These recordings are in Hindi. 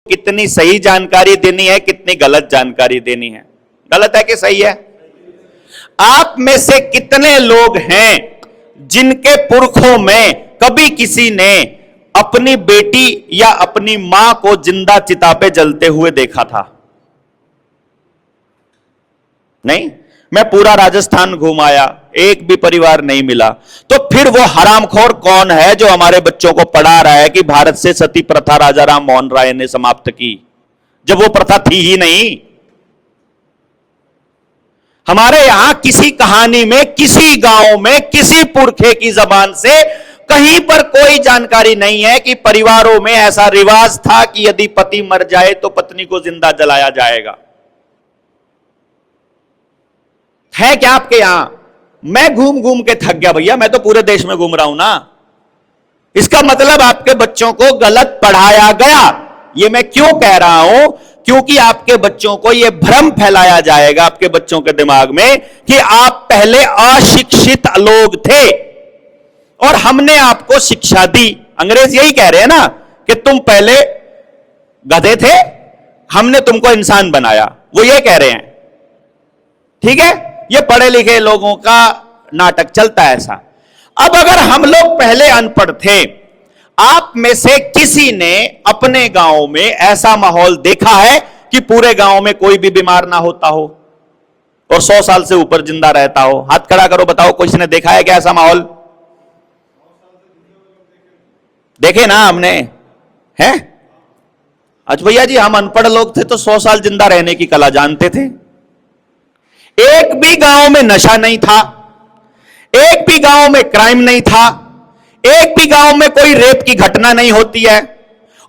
कितनी सही जानकारी देनी है, कितनी गलत जानकारी देनी है। गलत है कि सही है? आप में से कितने लोग हैं जिनके पुरखों में कभी किसी ने अपनी बेटी या अपनी मां को जिंदा चिता पे जलते हुए देखा था? नहीं। मैं पूरा राजस्थान घूम आया, एक भी परिवार नहीं मिला। तो फिर वो हरामखोर कौन है जो हमारे बच्चों को पढ़ा रहा है कि भारत से सती प्रथा राजा राम मोहन राय ने समाप्त की, जब वो प्रथा थी ही नहीं? हमारे यहां किसी कहानी में, किसी गांव में, किसी पुरखे की जबान से कहीं पर कोई जानकारी नहीं है कि परिवारों में ऐसा रिवाज था कि यदि पति मर जाए तो पत्नी को जिंदा जलाया जाएगा। है क्या आपके यहां? मैं घूम घूम के थक गया भैया, मैं तो पूरे देश में घूम रहा हूं ना। इसका मतलब आपके बच्चों को गलत पढ़ाया गया। ये मैं क्यों कह रहा हूं? क्योंकि आपके बच्चों को यह भ्रम फैलाया जाएगा आपके बच्चों के दिमाग में कि आप पहले अशिक्षित लोग थे और हमने आपको शिक्षा दी। अंग्रेज यही कह रहे हैं ना कि तुम पहले गधे थे, हमने तुमको इंसान बनाया। वो ये कह रहे हैं। ठीक है, ये पढ़े लिखे लोगों का नाटक चलता है ऐसा। अब अगर हम लोग पहले अनपढ़ थे, आप में से किसी ने अपने गांव में ऐसा माहौल देखा है कि पूरे गांव में कोई भी बीमार ना होता हो और 100 साल से ऊपर जिंदा रहता हो? हाथ खड़ा करो, बताओ किसी ने देखा है क्या ऐसा माहौल? देखे ना हमने, हैं? अच्छा भैया जी, हम अनपढ़ लोग थे तो 100 साल जिंदा रहने की कला जानते थे। एक भी गांव में नशा नहीं था, एक भी गांव में क्राइम नहीं था, एक भी गांव में कोई रेप की घटना नहीं होती है।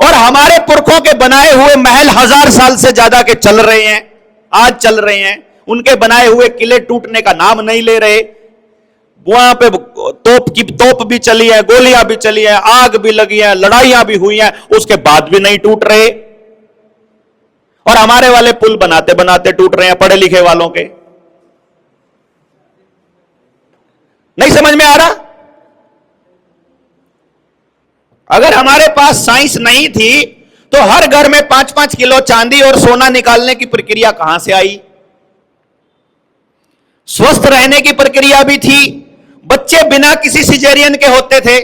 और हमारे पुरखों के बनाए हुए महल 1000 साल से ज्यादा के चल रहे हैं, आज चल रहे हैं। उनके बनाए हुए किले टूटने का नाम नहीं ले रहे। वहां पे तोप भी चली है, गोलियां भी चली है, आग भी लगी है, लड़ाइयां भी हुई हैं, उसके बाद भी नहीं टूट रहे। और हमारे वाले पुल बनाते बनाते टूट रहे हैं, पढ़े लिखे वालों के। नहीं समझ में आ रहा? अगर हमारे पास साइंस नहीं थी तो हर घर में 5-5 किलो चांदी और सोना निकालने की प्रक्रिया कहां से आई? स्वस्थ रहने की प्रक्रिया भी थी, बच्चे बिना किसी सिजेरियन के होते थे।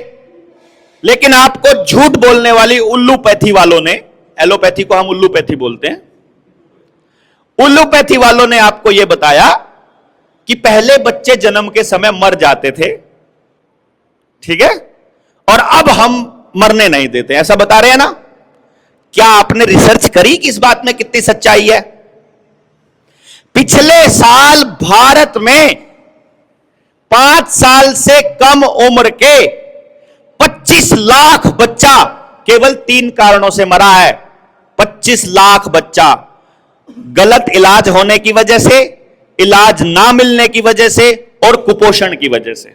लेकिन आपको झूठ बोलने वाली उल्लूपैथी वालों ने, एलोपैथी को हम उल्लूपैथी बोलते हैं, उल्लूपैथी वालों ने आपको यह बताया कि पहले बच्चे जन्म के समय मर जाते थे, ठीक है, और अब हम मरने नहीं देते, ऐसा बता रहे हैं ना। क्या आपने रिसर्च करी कि इस बात में कितनी सच्चाई है? पिछले साल भारत में 5 साल से कम उम्र के 25 लाख बच्चा केवल 3 कारणों से मरा है। 25 लाख बच्चा गलत इलाज होने की वजह से, इलाज ना मिलने की वजह से और कुपोषण की वजह से।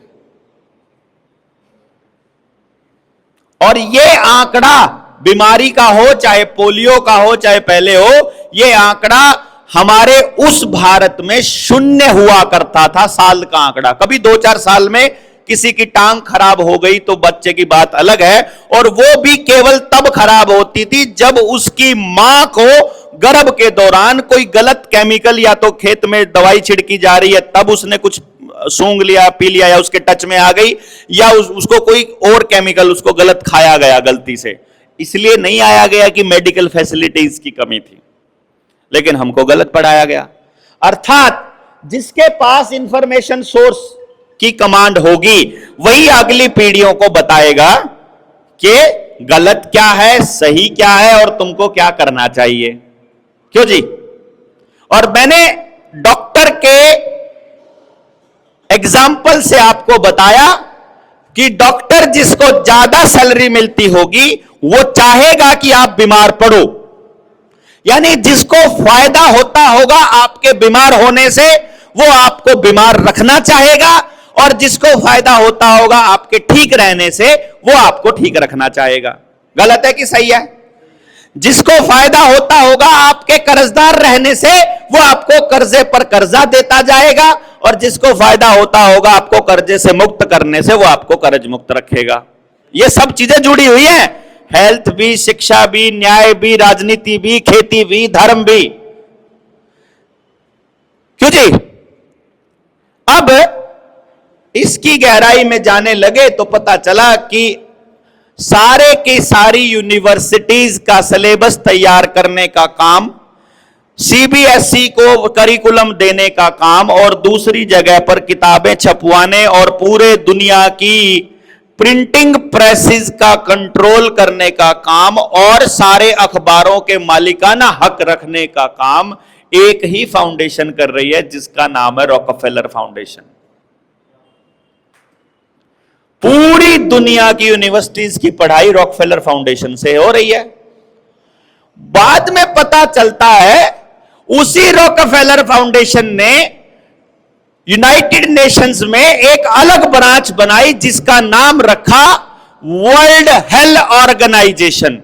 और यह आंकड़ा बीमारी का हो, चाहे पोलियो का हो, चाहे पहले हो, यह आंकड़ा हमारे उस भारत में 0 हुआ करता था, साल का आंकड़ा। कभी 2-4 साल में किसी की टांग खराब हो गई तो बच्चे की बात अलग है, और वो भी केवल तब खराब होती थी जब उसकी मां को गर्भ के दौरान कोई गलत केमिकल, या तो खेत में दवाई छिड़की जा रही है तब उसने कुछ सूंघ लिया, पी लिया, या उसके टच में आ गई, या उसको कोई और केमिकल उसको गलत खाया गया गलती से। इसलिए नहीं आया गया कि मेडिकल फैसिलिटीज की कमी थी, लेकिन हमको गलत पढ़ाया गया। अर्थात जिसके पास इंफॉर्मेशन सोर्स की कमांड होगी वही अगली पीढ़ियों को बताएगा कि गलत क्या है, सही क्या है और तुमको क्या करना चाहिए। क्यों जी? और मैंने डॉक्टर के एग्जाम्पल से आपको बताया कि डॉक्टर जिसको ज्यादा सैलरी मिलती होगी वो चाहेगा कि आप बीमार पड़ो, यानी जिसको फायदा होता होगा आपके बीमार होने से वो आपको बीमार रखना चाहेगा, और जिसको फायदा होता होगा आपके ठीक रहने से वो आपको ठीक रखना चाहेगा। गलत है कि सही है? जिसको फायदा होता होगा आपके कर्जदार रहने से वो आपको कर्जे पर कर्जा देता जाएगा, और जिसको फायदा होता होगा आपको कर्जे से मुक्त करने से वो आपको कर्ज मुक्त रखेगा। ये सब चीजें जुड़ी हुई हैं, हेल्थ भी, शिक्षा भी, न्याय भी, राजनीति भी, खेती भी, धर्म भी। क्यों जी? अब इसकी गहराई में जाने लगे तो पता चला कि सारे की सारी यूनिवर्सिटीज का सिलेबस तैयार करने का काम, सीबीएसई को करिकुलम देने का काम, और दूसरी जगह पर किताबें छपवाने और पूरे दुनिया की प्रिंटिंग प्रेसेस का कंट्रोल करने का काम और सारे अखबारों के मालिकाना हक रखने का काम एक ही फाउंडेशन कर रही है, जिसका नाम है रॉकफेलर फाउंडेशन। पूरी दुनिया की यूनिवर्सिटीज की पढ़ाई रॉकफेलर फाउंडेशन से हो रही है। बाद में पता चलता है उसी रॉकफेलर फाउंडेशन ने यूनाइटेड नेशंस में एक अलग ब्रांच बनाई जिसका नाम रखा वर्ल्ड हेल्थ ऑर्गेनाइजेशन,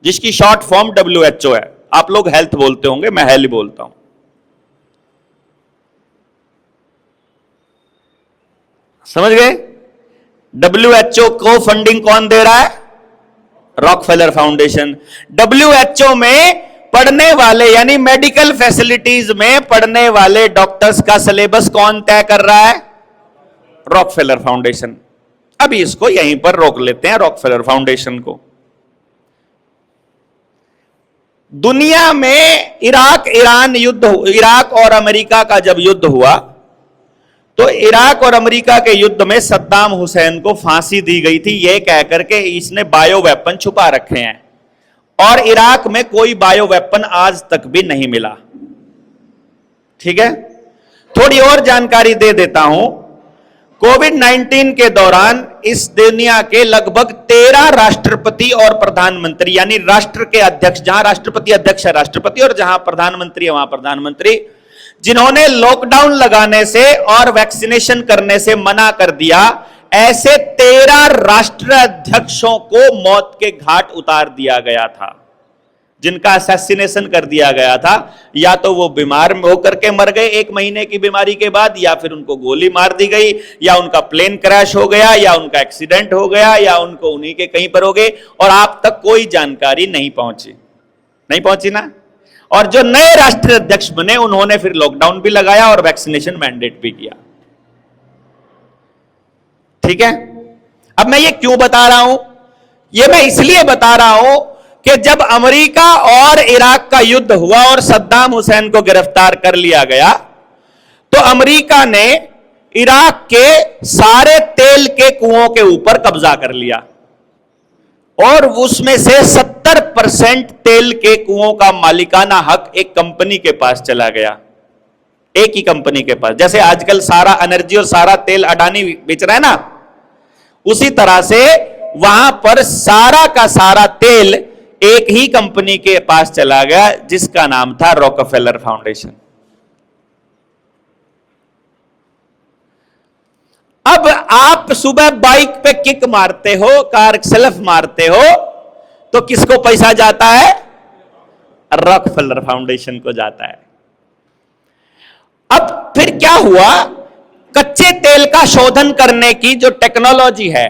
जिसकी शॉर्ट फॉर्म WHO है। आप लोग हेल्थ बोलते होंगे, मैं हेल्थ बोलता हूं। समझ गए? WHO को फंडिंग कौन दे रहा है? Rockefeller foundation. WHO में पढ़ने वाले यानी मेडिकल फैसिलिटीज में पढ़ने वाले डॉक्टर्स का सिलेबस कौन तय कर रहा है? Rockefeller foundation. अभी इसको यहीं पर रोक लेते हैं, रॉकफेलर फाउंडेशन को। दुनिया में इराक ईरान युद्ध, इराक और अमेरिका का जब युद्ध हुआ तो इराक और अमेरिका के युद्ध में सद्दाम हुसैन को फांसी दी गई थी, यह कहकर के इसने बायो वेपन छुपा रखे हैं, और इराक में कोई बायो वेपन आज तक भी नहीं मिला। ठीक है, थोड़ी और जानकारी दे देता हूं। कोविड-19 के दौरान इस दुनिया के लगभग 13 राष्ट्रपति और प्रधानमंत्री, यानी राष्ट्र के अध्यक्ष, जहां राष्ट्रपति अध्यक्ष है राष्ट्रपति और जहां प्रधानमंत्री है वहां प्रधानमंत्री, जिन्होंने लॉकडाउन लगाने से और वैक्सीनेशन करने से मना कर दिया, ऐसे 13 राष्ट्राध्यक्षों को मौत के घाट उतार दिया गया था, जिनका असैसिनेशन कर दिया गया था। या तो वो बीमार होकर के मर गए 1 महीने की बीमारी के बाद, या फिर उनको गोली मार दी गई, या उनका प्लेन क्रैश हो गया, या उनका एक्सीडेंट हो गया, या उनको उन्हीं के कहीं पर हो गए, और आप तक कोई जानकारी नहीं पहुंची ना। और जो नए राष्ट्राध्यक्ष बने उन्होंने फिर लॉकडाउन भी लगाया और वैक्सीनेशन मैंडेट भी किया। ठीक है, अब मैं ये क्यों बता रहा हूं? ये मैं इसलिए बता रहा हूं कि जब अमेरिका और इराक का युद्ध हुआ और सद्दाम हुसैन को गिरफ्तार कर लिया गया, तो अमेरिका ने इराक के सारे तेल के कुओं के ऊपर कब्जा कर लिया और उसमें से 70% तेल के कुओं का मालिकाना हक एक कंपनी के पास चला गया, एक ही कंपनी के पास। जैसे आजकल सारा एनर्जी और सारा तेल अडानी बेच रहा है ना, उसी तरह से वहां पर सारा का सारा तेल एक ही कंपनी के पास चला गया, जिसका नाम था रॉकफेलर फाउंडेशन। अब आप सुबह बाइक पे किक मारते हो, कार सेल्फ मारते हो, तो किसको पैसा जाता है? रॉकफेलर फाउंडेशन को जाता है। अब फिर क्या हुआ? कच्चे तेल का शोधन करने की जो टेक्नोलॉजी है,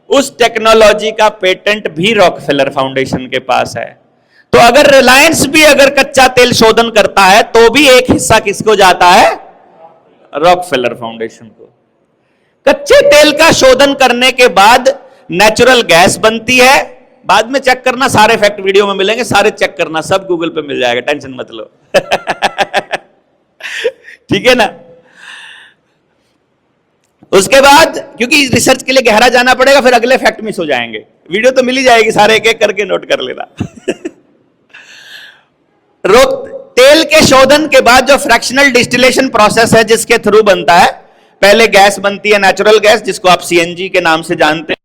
उस टेक्नोलॉजी का पेटेंट भी रॉकफेलर फाउंडेशन के पास है। तो अगर रिलायंस भी अगर कच्चा तेल शोधन करता है तो भी एक हिस्सा किसको जाता है? रॉकफेलर फाउंडेशन को। कच्चे तेल का शोधन करने के बाद नेचुरल गैस बनती है। बाद में चेक करना, सारे फैक्ट वीडियो में मिलेंगे, सारे चेक करना, सब गूगल पे मिल जाएगा, टेंशन मत लो। ठीक है ना? उसके बाद क्योंकि रिसर्च के लिए गहरा जाना पड़ेगा, फिर अगले फैक्ट मिस हो जाएंगे। वीडियो तो मिल ही जाएगी, सारे एक एक करके नोट कर लेना। तेल के शोधन के बाद जो फ्रैक्शनल डिस्टिलेशन प्रोसेस है, जिसके थ्रू बनता है, पहले गैस बनती है नेचुरल गैस, जिसको आप CNG के नाम से जानते हैं।